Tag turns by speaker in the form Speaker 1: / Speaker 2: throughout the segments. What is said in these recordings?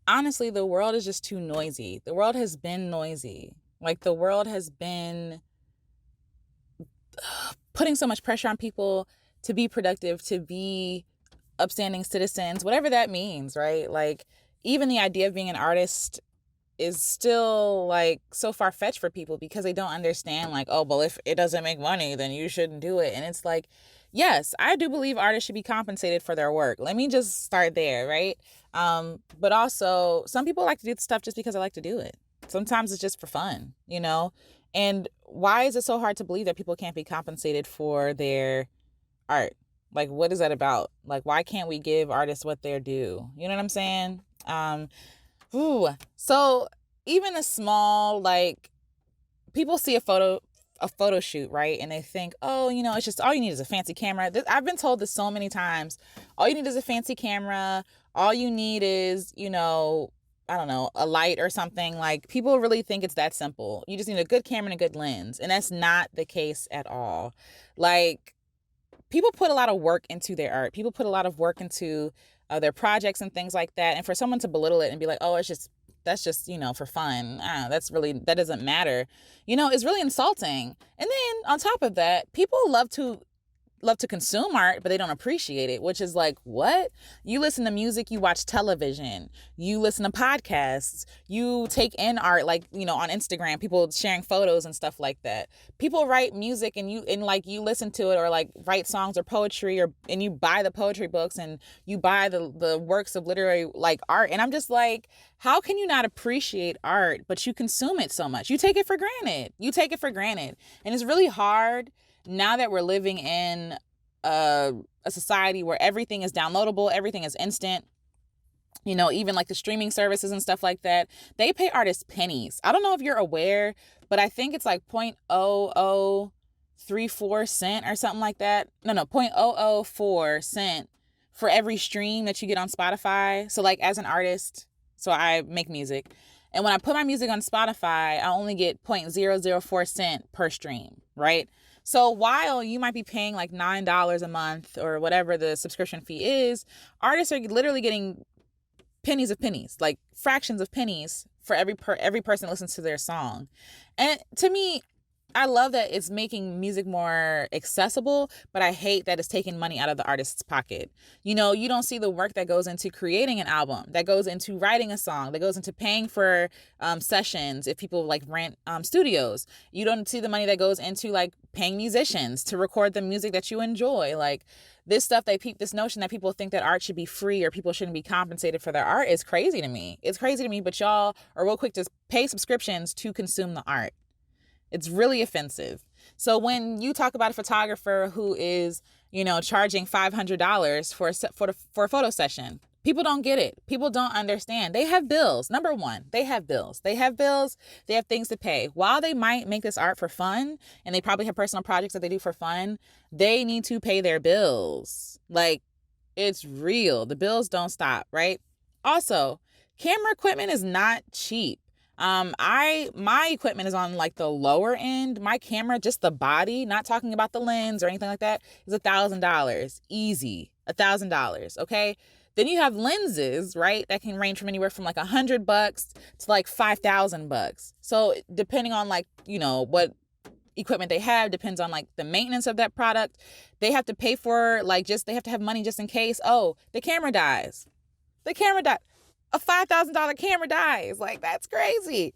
Speaker 1: honestly, the world is just too noisy. The world has been noisy. Like the world has been putting so much pressure on people to be productive, to be upstanding citizens, whatever that means, right? Like even the idea of being an artist is still like so far fetched for people because they don't understand like, oh, well, if it doesn't make money, then you shouldn't do it. And it's like, yes, I do believe artists should be compensated for their work. Let me just start there, right? But also some people like to do stuff just because they like to do it. Sometimes it's just for fun, you know? And why is it so hard to believe that people can't be compensated for their art? Like, what is that about? Like, why can't we give artists what they're due? You know what I'm saying? Ooh. So even a small, like, people see a photo shoot, right? And they think, oh, it's just all you need is a fancy camera. I've been told this so many times. All you need is a fancy camera. All you need is, I don't know, a light or something. Like people really think it's that simple. You just need a good camera and a good lens. And that's not the case at all. Like people put a lot of work into their art. People put a lot of work into their projects and things like that. And for someone to belittle it and be like, oh, that's just, for fun. That doesn't matter. It's really insulting. And then on top of that, people love to consume art, but they don't appreciate it, which is like, what? You listen to music, you watch television, you listen to podcasts, you take in art, like, on Instagram, people sharing photos and stuff like that. People write music and like you listen to it or like write songs or poetry and you buy the poetry books and you buy the works of literary like art. And I'm just like, how can you not appreciate art, but you consume it so much? You take it for granted. You take it for granted. And it's really hard now that we're living in a society where everything is downloadable, everything is instant, even like the streaming services and stuff like that, they pay artists pennies. I don't know if you're aware, but I think it's like 0.0034 cent or something like that. No, 0.004 cent for every stream that you get on Spotify. So like as an artist, so I make music. And when I put my music on Spotify, I only get 0.004 cent per stream, right? So while you might be paying like $9 a month or whatever the subscription fee is, artists are literally getting pennies of pennies, like fractions of pennies for every person that listens to their song. And to me, I love that it's making music more accessible, but I hate that it's taking money out of the artist's pocket. You don't see the work that goes into creating an album, that goes into writing a song, that goes into paying for sessions if people like rent studios. You don't see the money that goes into like paying musicians to record the music that you enjoy. Like this stuff, this notion that people think that art should be free or people shouldn't be compensated for their art is crazy to me. It's crazy to me, but y'all are real quick to pay subscriptions to consume the art. It's really offensive. So when you talk about a photographer who is, charging $500 for a photo session, people don't get it. People don't understand. They have bills. Number one, they have bills. They have bills. They have things to pay. While they might make this art for fun, and they probably have personal projects that they do for fun, they need to pay their bills. Like, it's real. The bills don't stop, right? Also, camera equipment is not cheap. My equipment is on like the lower end. My camera, just the body, not talking about the lens or anything like that, is $1,000. Easy. $1,000. Okay. Then you have lenses, right? That can range from anywhere from like $100 to like $5,000. So depending on like, what equipment they have, depends on like the maintenance of that product. They have to pay for like they have to have money just in case. Oh, the camera dies. The camera died. A $5,000 camera dies. Like, that's crazy.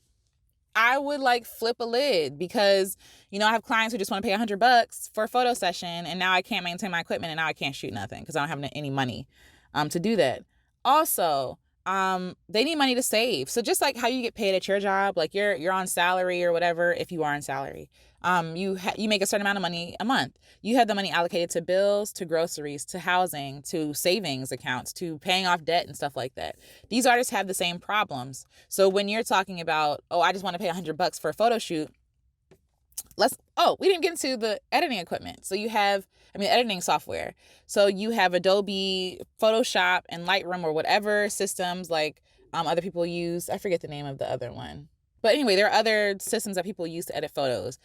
Speaker 1: I would like flip a lid because, I have clients who just want to pay $100 for a photo session and now I can't maintain my equipment and now I can't shoot nothing because I don't have any money to do that. Also, they need money to save. So just like how you get paid at your job, like you're on salary or whatever, if you are on salary, you make a certain amount of money a month. You have the money allocated to bills, to groceries, to housing, to savings accounts, to paying off debt and stuff like that. These artists have the same problems. So when you're talking about, oh, I just want to pay $100 for a photo shoot, we didn't get into the editing equipment. So editing software. So you have Adobe Photoshop and Lightroom or whatever systems like other people use. I forget the name of the other one. But anyway, there are other systems that people use to edit photos.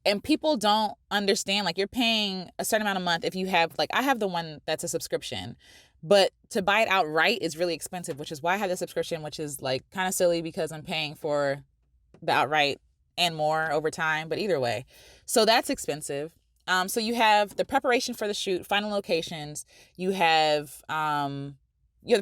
Speaker 1: And people don't understand, like you're paying a certain amount a month if you have, like I have the one that's a subscription. But to buy it outright is really expensive, which is why I have the subscription, which is like kind of silly because I'm paying for the outright and more over time. But either way, so that's expensive. So you have the preparation for the shoot, final locations. You have the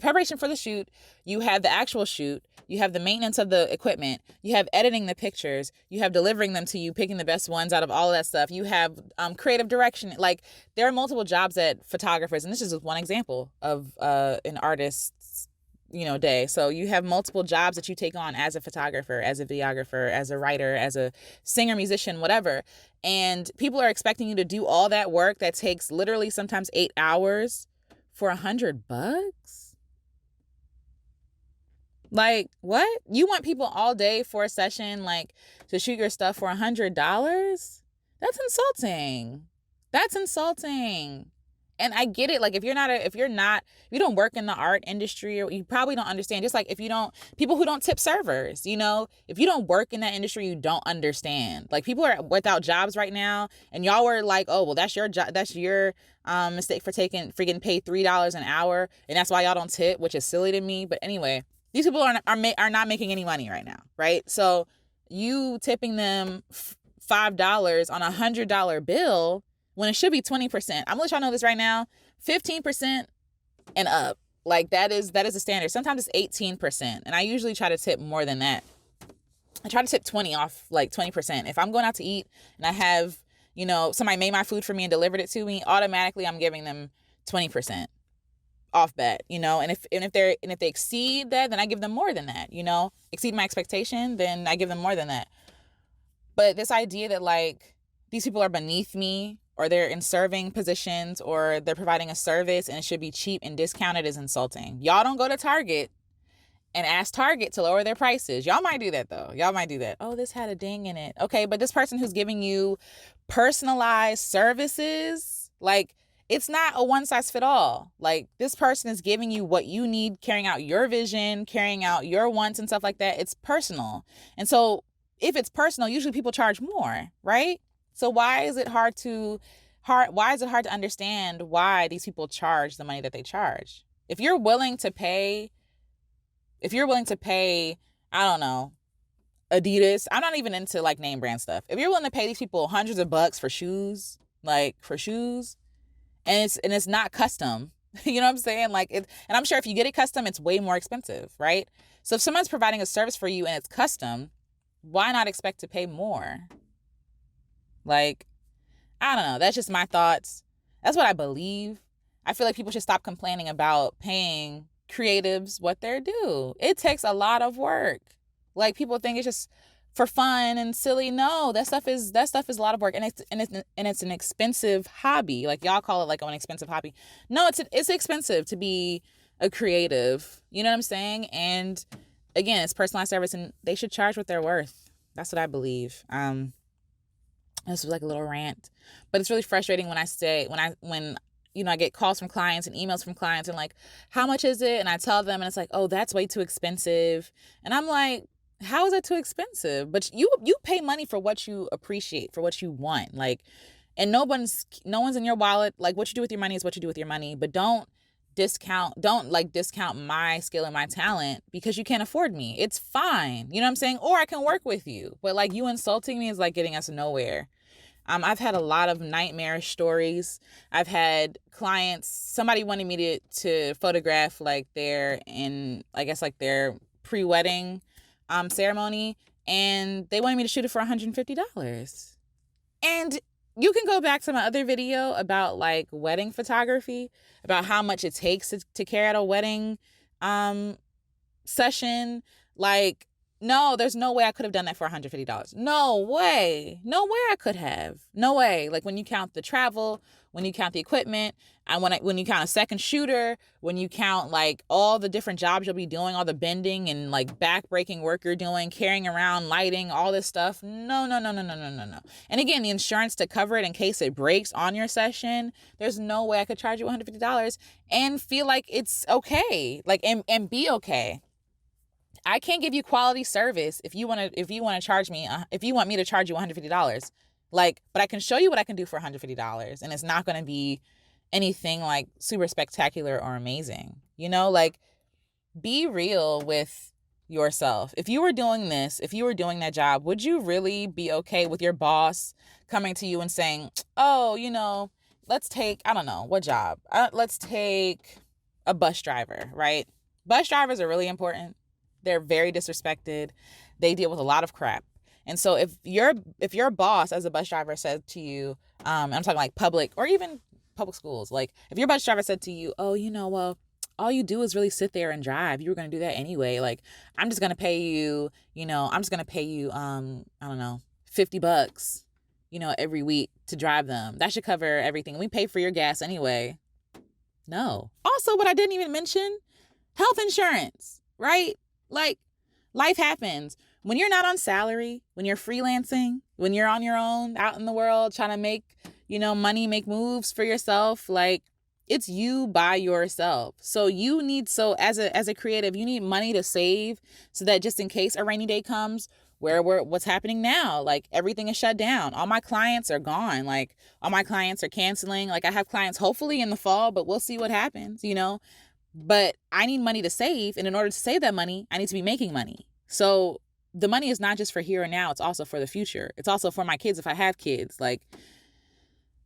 Speaker 1: preparation for the shoot. You have the actual shoot. You have the maintenance of the equipment. You have editing the pictures. You have delivering them to you, picking the best ones out of all of that stuff. You have creative direction. Like, there are multiple jobs that photographers, and this is just one example of an artist's day. So you have multiple jobs that you take on as a photographer, as a videographer, as a writer, as a singer, musician, whatever. And people are expecting you to do all that work that takes literally sometimes 8 hours for $100. Like, what? You want people all day for a session, like, to shoot your stuff for $100? That's insulting. That's insulting. And I get it. Like, if you don't work in the art industry, or you probably don't understand. Just like people who don't tip servers, if you don't work in that industry, you don't understand. Like, people are without jobs right now, and y'all were like, oh, well, that's your job. That's your mistake for getting paid $3 an hour. And that's why y'all don't tip, which is silly to me. But anyway, these people are not making any money right now. Right. So you tipping them $5 on $100 bill, when it should be 20%. I'm gonna let y'all know this right now. 15% and up. Like, that is the standard. Sometimes it's 18%. And I usually try to tip more than that. I try to tip 20 off, like 20%. If I'm going out to eat and I have, somebody made my food for me and delivered it to me, automatically I'm giving them 20% off bet, and if they exceed that, then I give them more than that, exceed my expectation, then I give them more than that. But this idea that, like, these people are beneath me, or they're in serving positions, or they're providing a service and it should be cheap and discounted, is insulting. Y'all don't go to Target and ask Target to lower their prices. Y'all might do that, though. Y'all might do that. Oh, this had a ding in it. Okay, but this person who's giving you personalized services, like, it's not a one size fit all. Like, this person is giving you what you need, carrying out your vision, carrying out your wants and stuff like that. It's personal. And so if it's personal, usually people charge more, right? So why is it hard to understand why these people charge the money that they charge? If you're willing to pay, I don't know, Adidas, I'm not even into like name brand stuff. If you're willing to pay these people hundreds of bucks for shoes, and it's not custom, you know what I'm saying? And I'm sure if you get it custom, it's way more expensive, right? So if someone's providing a service for you and it's custom, why not expect to pay more? Like, I don't know. That's just my thoughts. That's what I believe. I feel like people should stop complaining about paying creatives what they're due. It takes a lot of work. Like, people think it's just for fun and silly. No, that stuff is a lot of work, and it's an expensive hobby. Like, y'all call it like an expensive hobby. No, it's expensive to be a creative. You know what I'm saying? And again, it's personalized service, and they should charge what they're worth. That's what I believe. This was like a little rant, but it's really frustrating when I get calls from clients and emails from clients and like, how much is it? And I tell them, and it's like, oh, that's way too expensive. And I'm like, how is that too expensive? But you pay money for what you appreciate, for what you want. Like, and no one's in your wallet. Like, what you do with your money is what you do with your money, but don't discount my skill and my talent because you can't afford me. It's fine. You know what I'm saying? Or I can work with you. But like, you insulting me is like getting us nowhere. I've had a lot of nightmarish stories. I've had clients, somebody wanted me to photograph like their pre-wedding ceremony, and they wanted me to shoot it for $150. And you can go back to my other video about like wedding photography, about how much it takes to carry out a wedding session. Like, no, there's no way I could have done that for $150. No way I could have. No way. Like, when you count the travel, when you count the equipment, and when you count a second shooter, when you count like all the different jobs you'll be doing, all the bending and like back-breaking work you're doing, carrying around lighting, all this stuff. No. And again, the insurance to cover it in case it breaks on your session, there's no way I could charge you $150 and feel like it's okay, like, and be okay. I can't give you quality service if you want to charge me, if you want me to charge you $150. Like, but I can show you what I can do for $150, and it's not going to be anything like super spectacular or amazing. You know, like, be real with yourself. If you were doing this, if you were doing that job, would you really be okay with your boss coming to you and saying, oh, let's take, I don't know, what job? Let's take a bus driver, right? Bus drivers are really important. They're very disrespected. They deal with a lot of crap. And so if your boss as a bus driver said to you, I'm talking like public or even public schools, like if your bus driver said to you, oh, well, all you do is really sit there and drive. You were going to do that anyway. Like, I'm just going to pay you, I'm just going to pay you, I don't know, $50, every week to drive them. That should cover everything. We pay for your gas anyway. No. Also, what I didn't even mention, health insurance, right? Like, life happens. When you're not on salary, when you're freelancing, when you're on your own out in the world trying to make, money, make moves for yourself, like, it's you by yourself. So as a creative, you need money to save so that just in case a rainy day comes, what's happening now, like everything is shut down. All my clients are gone. Like all my clients are canceling. Like I have clients hopefully in the fall, but we'll see what happens, but I need money to save. And in order to save that money, I need to be making money. So the money is not just for here and now. It's also for the future. It's also for my kids. If I have kids, like,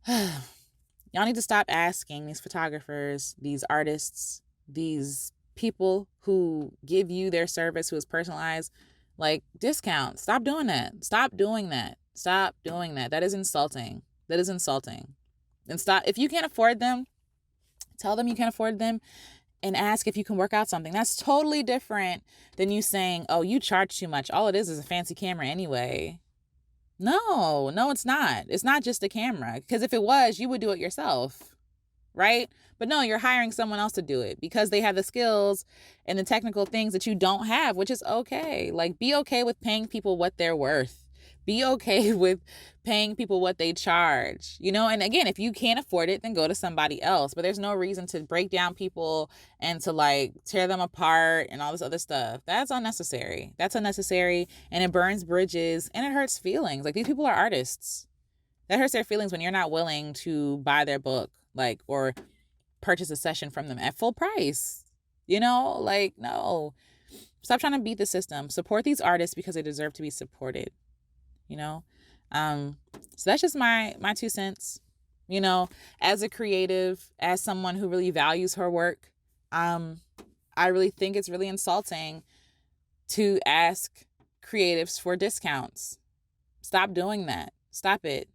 Speaker 1: y'all need to stop asking these photographers, these artists, these people who give you their service, who is personalized, like discounts. Stop doing that. Stop doing that. Stop doing that. That is insulting. That is insulting. And stop. If you can't afford them, tell them you can't afford them and ask if you can work out something. That's totally different than you saying, oh, you charge too much. All it is a fancy camera anyway. No, it's not. It's not just a camera. Because if it was, you would do it yourself, right? But no, you're hiring someone else to do it because they have the skills and the technical things that you don't have, which is okay. Like, be okay with paying people what they're worth. Be okay with paying people what they charge, And again, if you can't afford it, then go to somebody else. But there's no reason to break down people and to like tear them apart and all this other stuff. That's unnecessary. That's unnecessary. And it burns bridges and it hurts feelings. Like, these people are artists. That hurts their feelings when you're not willing to buy their book, like, or purchase a session from them at full price. Like, no. Stop trying to beat the system. Support these artists because they deserve to be supported. So that's just my 2 cents. As a creative, as someone who really values her work, I really think it's really insulting to ask creatives for discounts. Stop doing that. Stop it.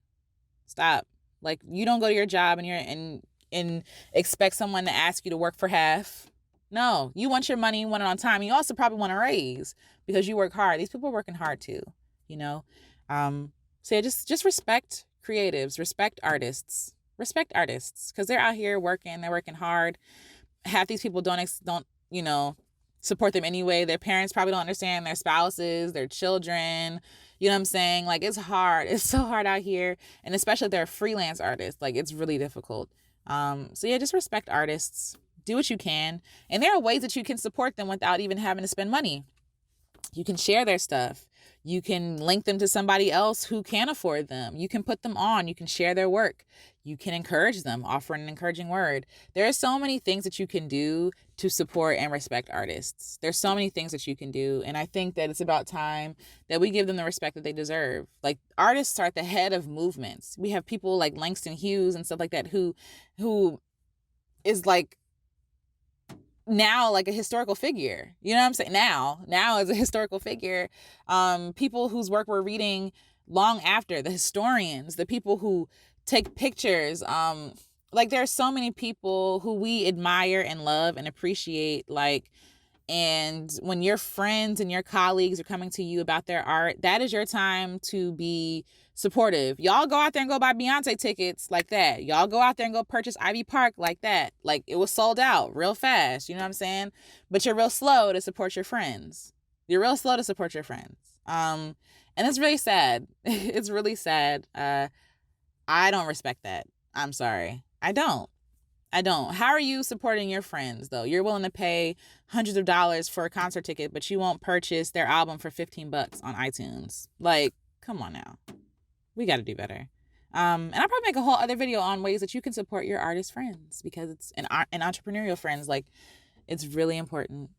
Speaker 1: Stop. Like, you don't go to your job and expect someone to ask you to work for half. No, you want your money, you want it on time. You also probably want a raise because you work hard. These people are working hard too, So yeah, just respect creatives, respect artists because they're out here working, they're working hard. Half these people don't support them anyway. Their parents probably don't understand their spouses, their children. You know what I'm saying? Like, it's hard. It's so hard out here. And especially if they're freelance artists, like, it's really difficult. So yeah, just respect artists. Do what you can. And there are ways that you can support them without even having to spend money. You can share their stuff. You can link them to somebody else who can afford them. You can put them on. You can share their work. You can encourage them, offer an encouraging word. There are so many things that you can do to support and respect artists. There's so many things that you can do. And I think that it's about time that we give them the respect that they deserve. Like, artists are at the head of movements. We have people like Langston Hughes and stuff like that who is like now like a historical figure. You know what I'm saying? Now as a historical figure, people whose work we're reading long after, the historians, the people who take pictures, like, there are so many people who we admire and love and appreciate, like, and when your friends and your colleagues are coming to you about their art, that is your time to be supportive. Y'all go out there and go buy Beyonce tickets like that. Y'all go out there and go purchase Ivy Park like that. Like, it was sold out real fast. You know what I'm saying? But you're real slow to support your friends. You're real slow to support your friends. And it's really sad. It's really sad. I don't respect that. I'm sorry. I don't. How are you supporting your friends, though? You're willing to pay hundreds of dollars for a concert ticket, but you won't purchase their album for $15 on iTunes. Like, come on now. We got to do better. And I'll probably make a whole other video on ways that you can support your artist friends, because it's an entrepreneurial friends. Like, it's really important.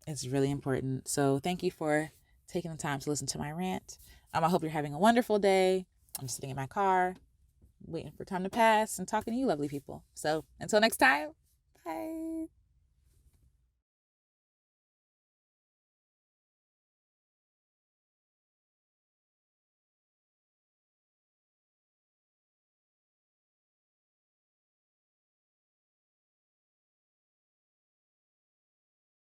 Speaker 1: It's really important. So thank you for taking the time to listen to my rant. I hope you're having a wonderful day. I'm just sitting in my car, waiting for time to pass and talking to you lovely people. So until next time, bye.